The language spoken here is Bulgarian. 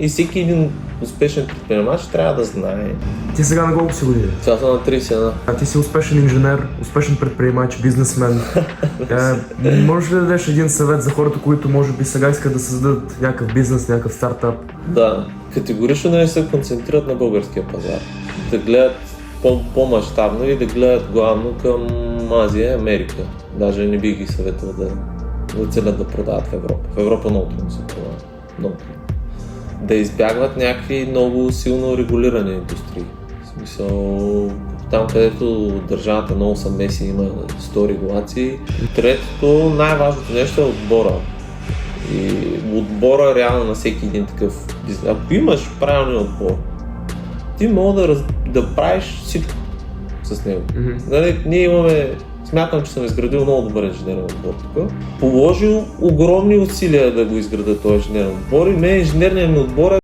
И всеки един успешен предприемач трябва да знае. Ти сега на колко си години? Сега съм на 31. А ти си успешен инженер, успешен предприемач, бизнесмен. Можеш ли да дадеш един съвет за хората, които може би сега искат да създадат някакъв бизнес, някакъв стартап? Да, категорично да не се концентрират на българския пазар. Да гледат по-мащабно и да гледат главно към Азия и Америка. Даже не бих ги съветвал да целят да продават в Европа. В Европа много трудно се продава. Много трудно. Да избягват някакви много силно регулирани индустрии. В смисъл, там където държавата много са меси, има 100 регулации. Третото, най-важното нещо е отбора. И отбора реално на всеки един такъв бизнес. Ако имаш правилния отбор, ти мога да правиш всичко с него. Нали, ние имаме, смятам, че съм изградил много добър инженерен отбор тук. Положил огромни усилия да го изграда този инженерен отбор и мен инженерният ми отбор е